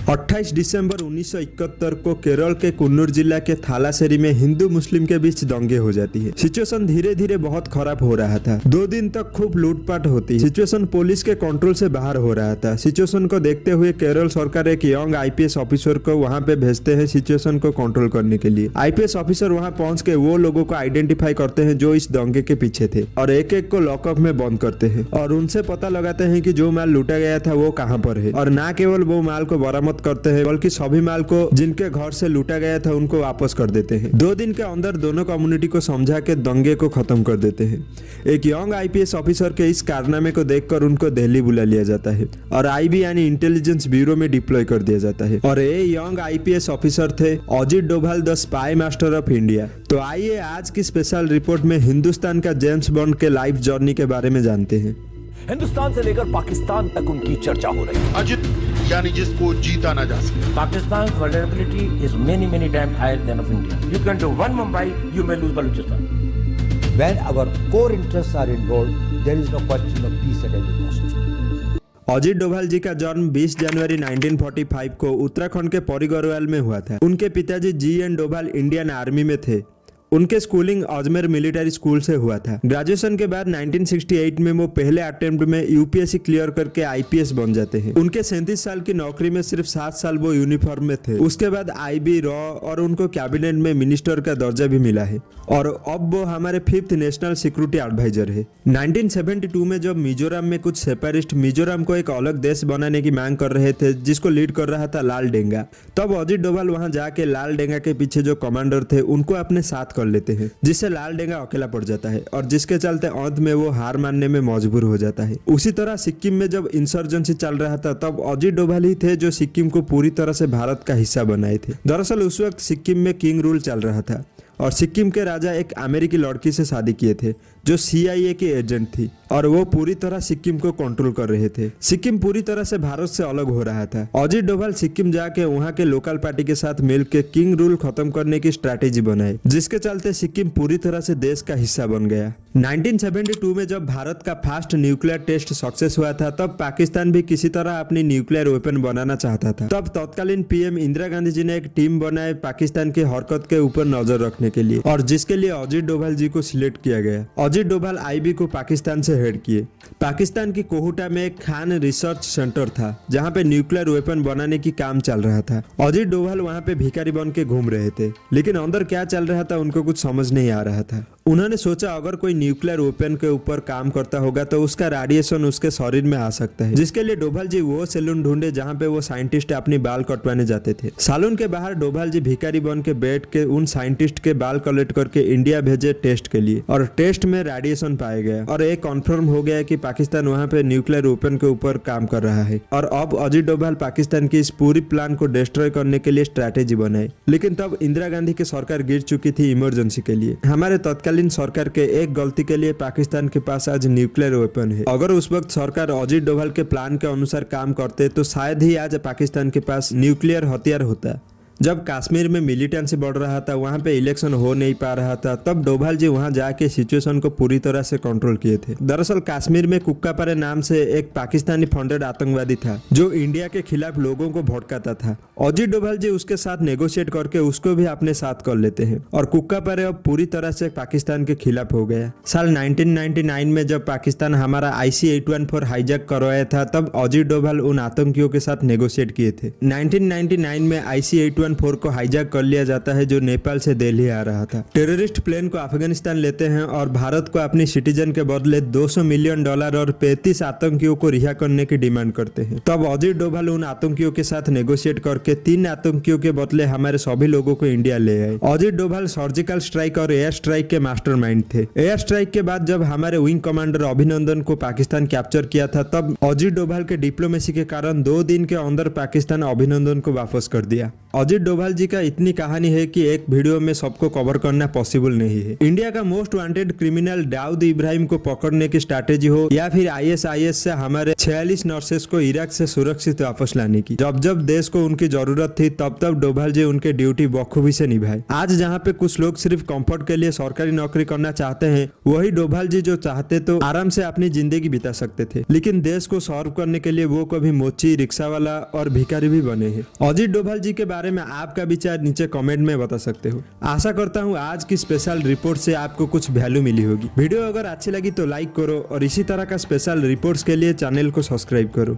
28 दिसंबर 1971 को केरल के कन्नूर जिला के थालासेरी में हिंदू मुस्लिम के बीच दंगे हो जाती है। सिचुएशन धीरे धीरे बहुत खराब हो रहा था। 2 दिन तक खूब लूटपाट होती। सिचुएशन पुलिस के कंट्रोल से बाहर हो रहा था। सिचुएशन को देखते हुए केरल सरकार एक यंग आईपीएस ऑफिसर को वहां पे भेजते हैं सिचुएशन को कंट्रोल करने के लिए। आईपीएस ऑफिसर वहां पहुंच के वो लोगों को आइडेंटिफाई करते हैं जो इस दंगे के पीछे थे और एक एक को लॉकअप में बंद करते हैं और उनसे पता लगाते हैं कि जो माल लूटा गया था वो कहां पर है। और ना केवल वो माल को बरामद करते हैं बल्कि सभी माल को जिनके घर से लूटा गया था उनको वापस कर देते हैं। 2 दिन के अंदर दोनों कम्युनिटी को समझा के दंगे को खत्म कर देते हैं। एक यंग आईपीएस ऑफिसर के इस कारनामे को देखकर उनको दिल्ली बुला लिया जाता है और आईबी यानी इंटेलिजेंस ब्यूरो में डिप्लॉय कर दिया जाता है। और ये यंग आईपीएस ऑफिसर थे Ajit Doval, the spy master of India. तो आइए आज की स्पेशल रिपोर्ट में हिंदुस्तान का जेम्स बॉन्ड के लाइफ जर्नी के बारे में जानते हैं। हिंदुस्तान से लेकर पाकिस्तान तक उनकी चर्चा हो रही है। अजित यानी जिसको जीता ना जा सके। Pakistan's vulnerability is many times higher than of India. You can do one Mumbai, you may lose Balochistan. When our core interests are involved, there is no question of peace at any cost. Ajit Doval जी का जन्म 20 जनवरी 1945 को उत्तराखंड के परी गढ़वाल में हुआ था। उनके पिताजी जी.एन. डोभाल इंडियन आर्मी में थे। उनके स्कूलिंग अजमेर मिलिट्री स्कूल से हुआ था। ग्रेजुएशन के बाद 1968 में वो पहले अटेम्प्ट में यूपीएससी क्लियर करके आईपीएस बन जाते हैं। उनके 37 साल की नौकरी में सिर्फ 7 साल वो यूनिफॉर्म में थे। उसके बाद आईबी, रॉ और उनको कैबिनेट में मिनिस्टर का दर्जा भी मिला है और अब वो हमारे 5th नेशनल सिक्योरिटी एडवाइजर है। 1972 में जब मिजोरम में कुछ सेपरेटिस्ट मिजोरम को एक अलग देश बनाने की मांग कर रहे थे जिसको लीड कर रहा था लाल डेंगा, तब अजीत डोभाल वहां जाके लाल डेंगा के पीछे जो कमांडर थे उनको अपने साथ कर लेते हैं, जिससे लाल डेंगा अकेला पड़ जाता है और जिसके चलते अंत में वो हार मानने में मजबूर हो जाता है। उसी तरह सिक्किम में जब इंसर्जेंसी चल रहा था तब अजीत डोभाल ही थे जो सिक्किम को पूरी तरह से भारत का हिस्सा बनाए थे। दरअसल उस वक्त सिक्किम में किंग रूल चल रहा था और सिक्किम के राजा एक अमेरिकी लड़की से शादी किए थे जो CIA की एजेंट थी और वो पूरी तरह सिक्किम को कंट्रोल कर रहे थे। सिक्किम पूरी तरह से भारत से अलग हो रहा था। अजीत डोभाल सिक्किम जाके वहाँ के लोकल पार्टी के साथ मिलकर किंग रूल खत्म करने की स्ट्रैटेजी बनाई, जिसके चलते सिक्किम पूरी तरह से देश का हिस्सा बन गया। 1972 में जब भारत का फर्स्ट न्यूक्लियर टेस्ट सक्सेस हुआ था तब पाकिस्तान भी किसी तरह अपनी न्यूक्लियर वेपन बनाना चाहता था। तब तत्कालीन पीएम इंदिरा गांधी जी ने एक टीम बनाए पाकिस्तान की हरकत के ऊपर नजर रखने के लिए और जिसके लिए अजीत डोभाल जी को सिलेक्ट किया गया। अजीत डोभाल आईबी को पाकिस्तान से हेड किए। पाकिस्तान की कोहुटा में एक खान रिसर्च सेंटर था जहां पे न्यूक्लियर वेपन बनाने की काम चल रहा था। अजीत डोभाल वहां पे भिखारी बन के घूम रहे थे, लेकिन अंदर क्या चल रहा था उनको कुछ समझ नहीं आ रहा था। उन्होंने सोचा अगर कोई न्यूक्लियर वेपन के ऊपर काम करता होगा तो उसका रेडिएशन उसके शरीर में आ सकता है, जिसके लिए डोभाल जी वो सैलून ढूंढे जहां पे वो साइंटिस्ट अपनी बाल कटवाने जाते थे। सैलून के बाहर डोभाल जी भिखारी बन के बैठ के उन साइंटिस्ट के बाल कलेक्ट करके इंडिया भेजे टेस्ट के लिए और टेस्ट में रेडिएशन पाया गया और एक कंफर्म हो गया कि पाकिस्तान वहां पे न्यूक्लियर वेपन के ऊपर काम कर रहा है। और अब अजीत डोभाल पाकिस्तान की इस पूरी प्लान को डिस्ट्रॉय करने के लिए स्ट्रैटेजी बनाई। लेकिन तब इंदिरा गांधी की सरकार गिर चुकी थी इमरजेंसी के लिए। हमारे तत्कालीन सरकार के एक गलती के लिए पाकिस्तान के पास आज न्यूक्लियर वेपन है। अगर उस वक्त सरकार अजीत डोभाल के प्लान के अनुसार काम करते तो शायद ही आज पाकिस्तान के पास न्यूक्लियर हथियार होता। जब कश्मीर में मिलिटेंसी बढ़ रहा था, वहां पे इलेक्शन हो नहीं पा रहा था, तब डोभाल जी वहां जाके सिचुएशन को पूरी तरह से कंट्रोल किए थे। दरअसल कश्मीर में कुक्कापारे नाम से एक पाकिस्तानी फंडेड आतंकवादी था जो इंडिया के खिलाफ लोगों को भड़काता था। अजीत डोभाल जी उसके साथ नेगोशिएट करके उसको भी अपने साथ कर लेते हैं और कुक्कापारे अब पूरी तरह से पाकिस्तान के खिलाफ हो गया। साल 1999 में जब पाकिस्तान हमारा IC-814 हाईजैक करवाया था तब अजीत डोभाल उन आतंकियों के साथ नेगोशिएट किए थे। 1999 में IC-814 को हाईजैक कर लिया जाता है जो नेपाल से दिल्ली आ रहा था। टेररिस्ट प्लेन को अफगानिस्तान लेते हैं और भारत को अपनी सिटीजन के बदले $200 मिलियन और 35 आतंकियों को रिहा करने की डिमांड करते हैं। तब अजीत डोभाल उन आतंकियों के साथ नेगोशिएट करके 3 आतंकियों के बदले हमारे सभी लोगों को इंडिया ले आए। अजीत डोभाल सर्जिकल स्ट्राइक और एयर स्ट्राइक के मास्टरमाइंड थे। एयर स्ट्राइक के बाद जब हमारे विंग कमांडर अभिनंदन को पाकिस्तान कैप्चर किया था तब अजीत डोभाल के डिप्लोमेसी के कारण 2 दिन के अंदर पाकिस्तान अभिनंदन को वापस कर दिया। अजीत डोभाल जी का इतनी कहानी है कि एक वीडियो में सबको कवर करना पॉसिबल नहीं है। इंडिया का most wanted criminal Dawood Ibrahim को पकड़ने की स्ट्रैटेजी हो या फिर ISIS से हमारे 46 नर्सेस को इराक से सुरक्षित वापस लाने की, जब जब देश को उनकी जरूरत थी तब तब डोभाल जी उनके ड्यूटी बखूबी से निभाए। आज जहाँ पे कुछ लोग सिर्फ कंफर्ट के लिए सरकारी नौकरी करना चाहते हैं, वही डोभाल जी जो चाहते तो आराम से अपनी जिंदगी बिता सकते थे, लेकिन देश को सर्व करने के लिए वो कभी मोची, रिक्शा वाला और भिखारी भी बने हैं। अजीत डोभाल जी के बारे में आपका विचार नीचे कमेंट में बता सकते हो। आशा करता हूँ आज की स्पेशल रिपोर्ट से आपको कुछ वैल्यू मिली होगी। वीडियो अगर अच्छी लगी तो लाइक करो और इसी तरह का स्पेशल रिपोर्ट्स के लिए चैनल को सब्सक्राइब करो।